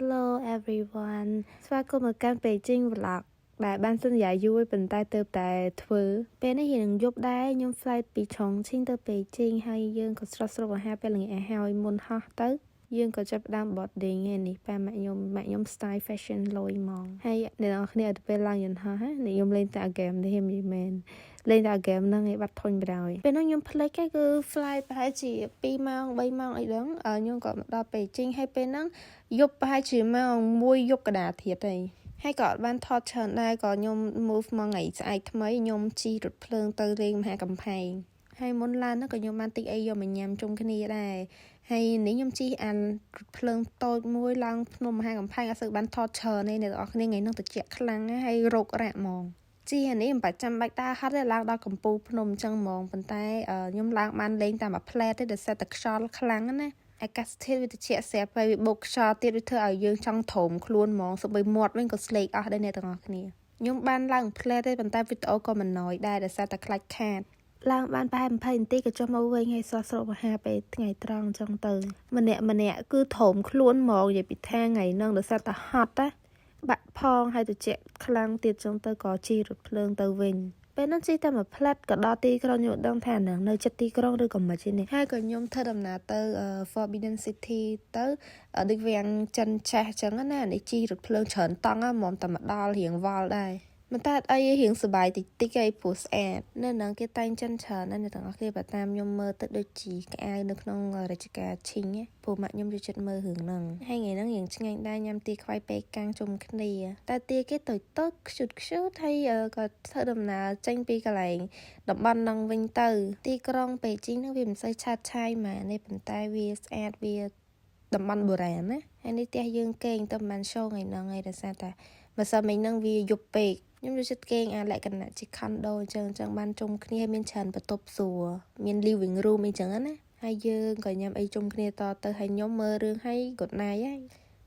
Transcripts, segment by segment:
Hello everyone ស្វាគមន៍មកកាន់ Beijing Vlog ដែលបានសន្យាយូរប៉ុន្តែទើបតែធ្វើពេលនេះយើងយប់ដែរខ្ញុំ flight ពី Chongqing ទៅ Beijing ហើយយើងក៏ស្រស់ស្រូបអាហារពេលល្ងាចហើយមុនហោះទៅយើងក៏ចាប់ផ្ដើម boarding ឯនេះប៉ាម៉ាក់ខ្ញុំ style fashion លយហ្មងហើយអ្នកនរគ្នាទៅពេលឡើងយន្តហោះនេះខ្ញុំលេងតែ game នេះមែនលេងតែ game ហ្នឹងឯងបាត់ធុញបណ្ដោយពេលនោះខ្ញុំភ្លេចគឺ flight ប្រហែលជា2ម៉ោង3ម៉ោងអីហ្នឹងខ្ញុំក៏ដល់ Beijing ហើយពេលហ្នឹងយប់ប្រហែលជាម៉ោង1យប់កដាទៀតទេហើយក៏អត់បានថតច្រើនដែរក៏ខ្ញុំ move មកថ្ងៃស្អែកថ្មីខ្ញុំជិះរថភ្លើងទៅរៀងមហាកំផែងហើយមុនឡើងហ្នឹងក៏ខ្ញុំបានទិញអីយកមកញ៉ាំជុំគ្នាដែរហើយនេះខ្ញុំជិះអានរថភ្លើងតូចមួយឡើងភ្នំមហាកំផែងអត់សូវបានថតច្រើនទេអ្នកនរគ្នាថ្ងៃហ្នឹងត្រជាក់ខ្លាំងហើយរោគរ៉ាក់ហ្មងជីអានេះមិនបាច់ចាំបាច់ដើរហត់ទេឡើងដល់កំពូលភ្នំអញ្ចឹងហ្មងប៉ុន្តែខ្ញុំឡើងបានលេងតាមមួយផ្លែតទេដោយសារតែខ្យល់ខ្លាំងណាអាកាសធាតុវាត្រជាក់ស្រាប់ហើយវាបូកខ្យល់ទៀតវាធ្វើឲ្យយើងចង់ធំខ្លួនហ្មងសូម្បីមាត់វិញក៏ស្លេកអស់ដែរអ្នកទាំងអស់គ្នាខ្ញុំបានឡើងផ្លែតទេប៉ុន្តែវីដេអូក៏មិនណយដែរដោយសារតែខ្លាចខាតឡើងបានប្រហែល20នាទីក៏ចុះមកវិញហើយស្រស់ស្រូបអាហារពេលថ្ងៃត្រង់អញ្ចឹងទៅម្នាក់គឺធំខ្លួនហ្មងនិយាយពីថាថ្ងៃហ្នឹងដោយសារតែហត់ណាបាក់ផងហើយត្រជាក់ខ្លាំងទៀតអញ្ចឹងទៅក៏ជិះរថភ្លើងទៅវិញពេលនោះជិះតែមួយផ្លែតក៏ដល់ទីក្រុងខ្ញុំដឹងថានឹងនៅចិត្តទីក្រុងឬក៏មិនទេហើយក៏ខ្ញុំធ្វើដំណើរទៅ Forbidden City ទៅដូចវាំងចិនចាស់អញ្ចឹងណានេះជិះរថភ្លើងច្រើនតង់ហ្មងតែមកដល់រៀងវល់ដែរមិនតែអីរៀងសុបាយតិចតិចឯព្រោះស្អាតនៅហ្នឹងគេតែងចិនច្រើនណាស់អ្នកទាំងអស់គ្នាបើតាមខ្ញុំមើលទៅដូចជាក្អៅនៅក្នុងរជ្ជកាលឈីងព្រោះម៉ាក់ខ្ញុំចូលចិត្តមើលរឿងហ្នឹងហើយថ្ងៃហ្នឹងរៀងឆ្ងាញ់ដែរញ៉ាំទាខ្វៃពេកកាំងជុំគ្នាតែទាគេតូចខ្ជូតហើយក៏ធ្វើដំណើរចេញពីកន្លែងតំបន់ហ្នឹងវិញទៅទីក្រុងប៉េជីងហ្នឹងវាមិនសូវឆាតឆាយម៉ានេះប៉ុន្តែវាស្អាតវាតំបន់បុរាណណាហើយនេះផ្ទះយើងគេងទៅមិនshowថ្ងៃហ្នឹងឯងដោយសារតែបើសិនមិញហ្នឹងវាយប់ពេកខ្ញុំចូលចិត្តគេងអាលក្ខណៈជា condo អញ្ចឹងបានជុំគ្នាមានច្រើនបន្ទប់សួរមាន living room អីចឹងណាហើយយើងក៏ញ៉ាំអីជុំគ្នាតទៅហើយខ្ញុំមើលរឿងហើយ good night ហើយ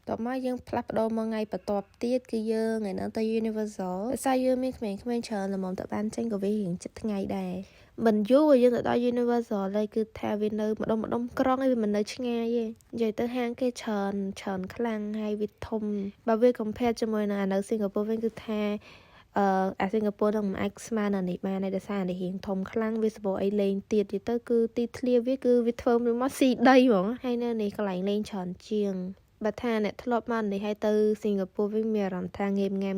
តោះមកយើងផ្លាស់ប្ដូរមកថ្ងៃបន្ទាប់ទៀតគឺយើងថ្ងៃហ្នឹងទៅ Universal ដោយសារយើងមានក្មេងៗច្រើនល្មមទៅបានចេញក៏វារៀងចិត្តថ្ងៃដែរមិនយូរយើងទៅដល់ Universal ហើយគឺថាវានៅម្ដុំក្រុងឯងវាមិននៅឆ្ងាយទេនិយាយទៅហាងគេច្រើនខ្លាំងហើយវាធំបើវា compare ជាមួយនឹងនៅ Singapore វិញគឺថាអាសិង្ហបុរីនឹងមិនអាចស្មើនឹងនេះបានទេដោយសារនេះរៀងធំខ្លាំងវាសបោអីលេងទៀតទៅគឺទីធ្លាវាគឺវាធ្វើមកស៊ីដីហ្មងហើយនៅនេះកន្លែងលេងច្រើនជាងបើថាអ្នកធ្លាប់មកនេះហើយទៅសិង្ហបុរីវិញមានអារម្មណ៍ថាងេមងាម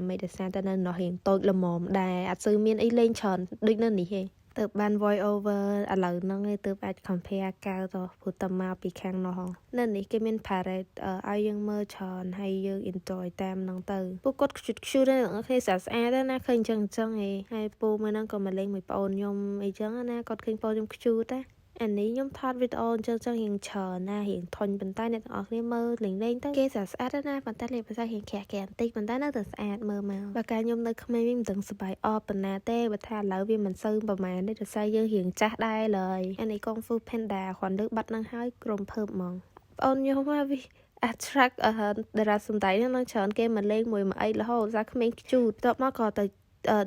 មិនដោយសារតែនៅនោះរៀងតូចល្មមដែរអត់សូវមានអីលេងច្រើនដូចនៅនេះទេទៅបាន voice over ឥឡូវហ្នឹងឯងទៅអាច compare កៅទៅព្រោះតែមកពីខាងនោះនៅនេះគេមាន parade ឲ្យយើងមើលច្រើនហើយយើង enjoy តាមហ្នឹងទៅពួកគាត់ខ្ជូតដែរគេស្អាតណាឃើញអញ្ចឹងឯងហើយពូមួយហ្នឹងក៏មកលេងមួយប្អូនខ្ញុំអីចឹងណាគាត់ឃើញប្អូនខ្ញុំខ្ជូតណាអានេះខ្ញុំថតវីដេអូអញ្ចឹងរៀងច្រើនណារៀងធុញប៉ុន្តែអ្នកទាំងអស់គ្នាមើលលេងទៅគេស្អាតណាប៉ុន្តែលេងភាសារៀងក្រាក់បន្តិចប៉ុន្តែនៅតែស្អាតមើលមកបើកាលខ្ញុំនៅក្មេងវិញមិនដឹងសប្បាយអបប៉ុណ្ណាទេបើថាឥឡូវវាមិនសូវប្រហែលទេដោយសារយើងរៀងចាស់ដែរឡើយអានេះ Kung Fu Panda គ្រាន់លើបាត់នឹងហើយក្រុមភើបហ្មងបងខ្ញុំមកវា attract តារាសម្ដែងហ្នឹងច្រើនគេមកលេងមួយអីរហូតសារក្មេងខ្ជូតតបមកក៏ទៅ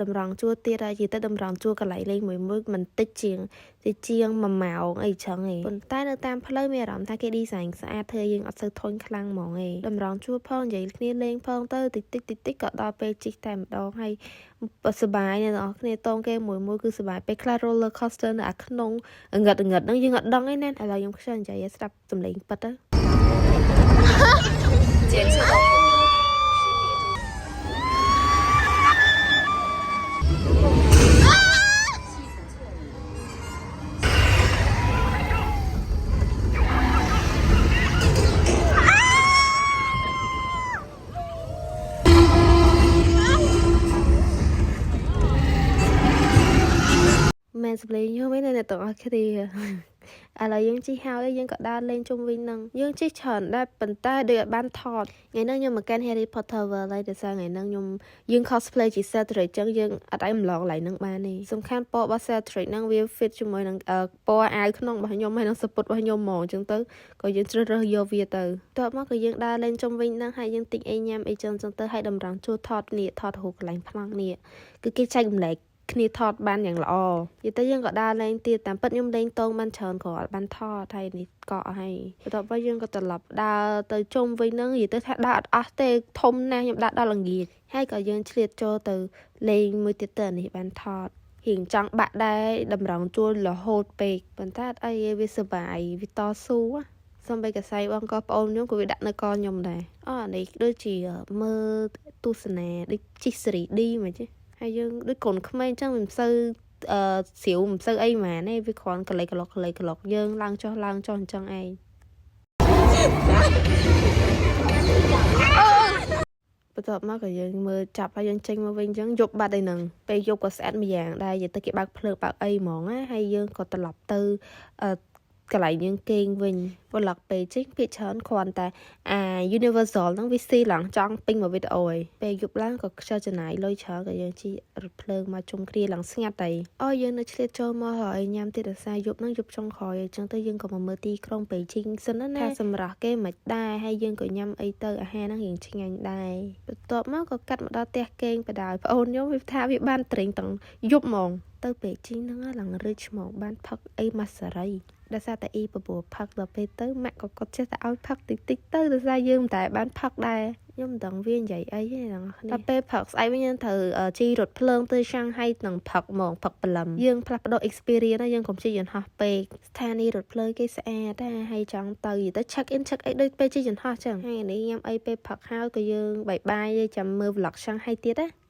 តម្រង់ជួរទៀតហើយនិយាយទៅតម្រង់ជួរកន្លែងលេងមួយមិនតិចជាង1ម៉ោងអីចឹងឯងប៉ុន្តែនៅតាមផ្លូវមានអារម្មណ៍ថាគេ design ស្អាតធ្វើយើងអត់សូវធុញខ្លាំងហ្មងឯងតម្រង់ជួរផងនិយាយគ្នាលេងផងទៅតិចក៏ដល់ពេលជិះតែម្ដងហើយសប្បាយអ្នកនរគ្នាតងគេមួយគឺសប្បាយពេលខ្លះ roller coaster នៅអាក្នុងងឹតហ្នឹងយើងអត់ដឹងឯណាឥឡូវខ្ញុំខ្ជិលនិយាយស្ដាប់សំឡេងពិតទៅ剪切到មែនសម្លេងខ្ញុំឯនៅទាំងអស់គ្នាឥឡូវយើងជិះហើយយើងក៏ដើរលេងជុំវិញនឹងយើងជិះច្រើនដែរប៉ុន្តែដូចអត់បានថតថ្ងៃហ្នឹងខ្ញុំមកកាន់ Harry Potter World ហើយដោយសារថ្ងៃហ្នឹងយើង cosplay ជា Cedric ចឹងយើងអត់អាចម្លងកន្លែងហ្នឹងបានទេសំខាន់ពណ៌របស់ Cedric ហ្នឹងវា fit ជាមួយនឹងពណ៌អាវក្នុងរបស់ខ្ញុំហើយនឹងសពុតរបស់ខ្ញុំហ្មងចឹងទៅក៏យើងជ្រើសរើសយកវាទៅតបមកក៏យើងដើរលេងជុំវិញហ្នឹងហើយយើងទិញអីញ៉ាំអីចឹងទៅហើយតម្រង់ជួរថតរូបកន្លែងប្លង់នេះគឺគេចែករំលែក គ្នាថតបានយ៉ាងល្អនិយាយទៅយើងក៏ដើរលេងទៀតតាមពិតខ្ញុំលេងតងបានច្រើនគ្រាន់បានថតហើយនេះក៏ហើយបន្ទាប់មកយើងក៏ត្រឡប់ដើរទៅជុំវិញហ្នឹងនិយាយទៅថាដើរអត់អស់ទេធំណាស់ខ្ញុំដើរដល់ល្ងាចហើយក៏យើងឆ្លៀតចូលទៅលេងមួយទៀតទៅនេះបានថតរៀងចង់បាក់ដែរតម្រង់ជួលរហូតពេកប៉ុន្តែអត់អីវាសុបាយវាតស៊ូសំបីកសៃបងក៏ប្អូនខ្ញុំក៏វាដាក់នៅកខ្ញុំដែរនេះដូចជាមើលទស្សនាដូចជី 3D មកចេះហើយយើងដូចកូនក្មេងអញ្ចឹងមិនសូវស្រាវមិនសូវអីហ្មងទេវាគ្រាន់កលេកឡុកយើងឡើងចុះអញ្ចឹងឯងបន្ទាប់មកក៏យើងមើលចាប់ហើយយើងចេញមកវិញអញ្ចឹងយប់បាត់ឯហ្នឹងពេលយប់ក៏ស្អាតម្យ៉ាងដែរនិយាយទៅគេបើកភ្លើងបើកអីហ្មងណាហើយយើងក៏ត្រឡប់ទៅកន្លែងយើងគេងវិញប្លុកពេកចេញភាគច្រើនគ្រាន់តែUniversal ហ្នឹងវាស៊ីឡើងចង់ពេញមួយវីដេអូឯងពេលយប់ឡើងក៏ខ្ជិលចំណាយលុយច្រើនក៏យើងជិះរថភ្លើងមកជុំគ្នាឡើងស្ងាត់ហើយយើងនៅឆ្លៀតចូលមកហើយញ៉ាំទៀតអាសាយប់ហ្នឹងយប់ចុងក្រោយអញ្ចឹងទៅយើងក៏មកមើលទីក្រុងប៉េជីងសិនណាថាសម្រាប់គេមិនដែរហើយយើងក៏ញ៉ាំអីទៅអាហារហ្នឹងរៀងឆ្ងាញ់ដែរបន្ទាប់មកក៏កាត់មកដល់ផ្ទះគេងបដាយប្អូនខ្ញុំវាថាវាបានត្រេងទាំងយប់ហ្មងទៅប៉េជីងហ្នឹងឡើងរិចហ្មងបានផឹកអីម៉ាសារីដោយសារតែបបួរផឹកដល់ពេលទៅម៉ាក់ក៏គាត់ចេះតែឲ្យផឹកតិចទៅដោយសារយើងមិនតែបានផឹកដែរខ្ញុំមិនដឹងវានិយាយអីទេដល់គ្នាដល់ពេលផឹកស្អែកវិញយើងត្រូវជីរថភ្លើងទៅឆាំងហៃនឹងផឹកហ្មងផឹកព្រលឹមយើងផ្លាស់ប្ដូរ experience ណាយើងកុំជិះយន្តហោះពេកស្ថានីយ៍រថភ្លើងគេស្អាតដែរហើយចង់ទៅ check in check អីដូចពេលជិះយន្តហោះចឹងហើយនេះញ៉ាំអីពេលផឹកហើយក៏យើងបាយចាំមើល vlog ឆាំងហៃទៀតណា